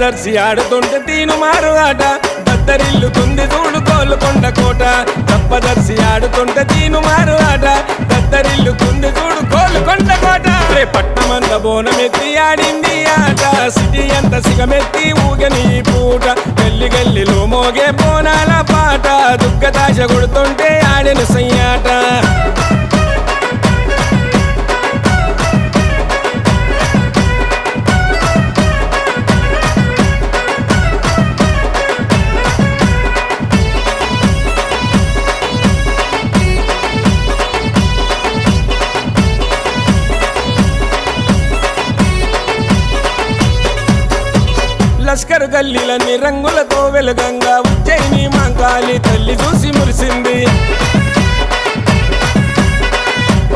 తప్పదర్శి ఆడుతుంటే తీను మారు ఆట దద్దరిల్లుతుంది చూడు గోల్కొండ కోట తప్పదర్శి ఆడుతుంటే తీను మారు ఆట దద్దరిల్లుతుంది చూడు గోల్కొండ కోట పట్టమంత బోనమెత్తి ఆడింది ఆట సిటీ అంత సిగమెత్తి ఊగని పూట గల్లి గల్లిలో మోగే బోనాల పాట దుగ్గదాశ కొడుతుంటే ఆడెను సయ్యాట లస్కర్ గల్లీలన్నీ రంగులతో వెలుగంగా ఉజ్జయిని మాంకాళి తల్లి చూసి మురిసింది